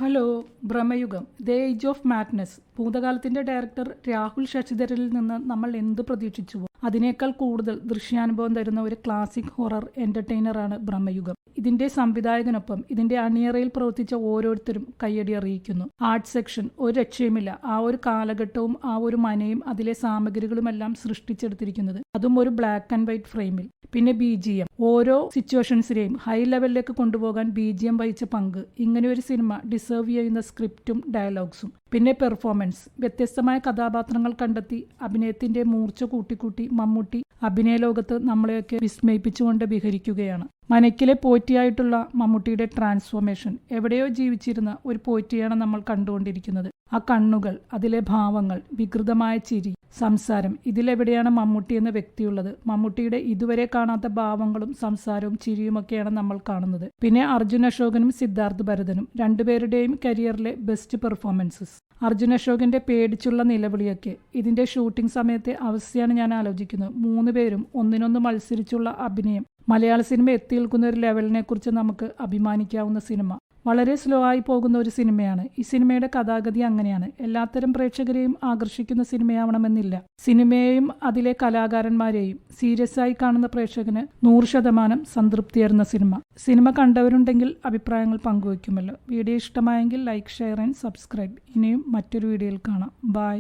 Hello Bramayugam the age of madness. ഭൂതകാലത്തിന്റെ director Rahul ശശിധരനിൽ നിന്ന് നമ്മൾ എന്ത് പ്രതീക്ഷിച്ചുവോ അതിനേക്കാൾ കൂടുതൽ ദൃശ്യാനുഭവം തരുന്ന ഒരു ക്ലാസിക് ഹൊറർ എന്റർടൈനറാണ് ഭ്രമയുഗം. ഇതിന്റെ സംവിധായകനൊപ്പം ഇതിന്റെ അണിയറയിൽ പ്രവർത്തിച്ച ഓരോരുത്തരും കയ്യടി അറിയിക്കുന്നു. ആർട്ട് സെക്ഷൻ ഒരു രക്ഷയുമില്ല. ആ ഒരു കാലഘട്ടവും ആ ഒരു മനയും അതിലെ സാമഗ്രികളുമെല്ലാം സൃഷ്ടിച്ചെടുത്തിരിക്കുന്നത്, അതും ഒരു ബ്ലാക്ക് ആൻഡ് വൈറ്റ് ഫ്രെയിമിൽ. പിന്നെ BGM, ഓരോ സിറ്റുവേഷൻസിനെയും ഹൈ ലെവലിലേക്ക് കൊണ്ടുപോകാൻ BGM വഹിച്ച പങ്ക്. ഇങ്ങനെ ഒരു സിനിമ ഡിസേർവ് ചെയ്യുന്ന സ്ക്രിപ്റ്റും ഡയലോഗ്സും. പിന്നെ പെർഫോമൻസ്, വ്യത്യസ്തമായ കഥാപാത്രങ്ങൾ കണ്ടെത്തി അഭിനയത്തിന്റെ മൂർച്ച കൂട്ടിക്കൂട്ടി മമ്മൂട്ടി അഭിനയ ലോകത്ത് നമ്മളെയൊക്കെ വിസ്മയിപ്പിച്ചുകൊണ്ട് വിഹരിക്കുകയാണ്. മനക്കിലെ പോറ്റിയായിട്ടുള്ള മമ്മൂട്ടിയുടെ ട്രാൻസ്ഫോർമേഷൻ. എവിടെയോ ജീവിച്ചിരുന്ന ഒരു പോറ്റിയാണ് നമ്മൾ കണ്ടുകൊണ്ടിരിക്കുന്നത്. ആ കണ്ണുകൾ, അതിലെ ഭാവങ്ങൾ, വികൃതമായ ചിരി, സംസാരം, ഇതിലെവിടെയാണ് മമ്മൂട്ടി എന്ന വ്യക്തിയുള്ളത്? മമ്മൂട്ടിയുടെ ഇതുവരെ കാണാത്ത ഭാവങ്ങളും സംസാരവും ചിരിയുമൊക്കെയാണ് നമ്മൾ കാണുന്നത്. പിന്നെ അർജുൻ അശോകനും സിദ്ധാർത്ഥ് ഭരതനും, രണ്ടുപേരുടെയും കരിയറിലെ ബെസ്റ്റ് പെർഫോമൻസസ്. അർജുൻ അശോകന്റെ പേടിച്ചുള്ള നിലവിളിയൊക്കെ. ഇതിന്റെ ഷൂട്ടിംഗ് സമയത്തെ അവസ്ഥയാണ് ഞാൻ ആലോചിക്കുന്നത്. 3 പേരും ഒന്നിനൊന്ന് മത്സരിച്ചുള്ള അഭിനയം. മലയാള സിനിമ എത്തി നിൽക്കുന്ന ഒരു ലെവലിനെ കുറിച്ച് നമുക്ക് അഭിമാനിക്കാവുന്ന സിനിമ. വളരെ സ്ലോ ആയി പോകുന്ന ഒരു സിനിമയാണ്. ഈ സിനിമയുടെ കഥാഗതി അങ്ങനെയാണ്. എല്ലാത്തരം പ്രേക്ഷകരെയും ആകർഷിക്കുന്ന സിനിമയാവണമെന്നില്ല. സിനിമയെയും അതിലെ കലാകാരന്മാരെയും സീരിയസ് ആയി കാണുന്ന പ്രേക്ഷകന് 100% സംതൃപ്തിയേറുന്ന സിനിമ. സിനിമ കണ്ടവരുണ്ടെങ്കിൽ അഭിപ്രായങ്ങൾ പങ്കുവയ്ക്കുമല്ലോ. വീഡിയോ ഇഷ്ടമായെങ്കിൽ ലൈക്ക്, ഷെയർ ആൻഡ് സബ്സ്ക്രൈബ്. ഇനിയും മറ്റൊരു വീഡിയോയിൽ കാണാം. ബൈ.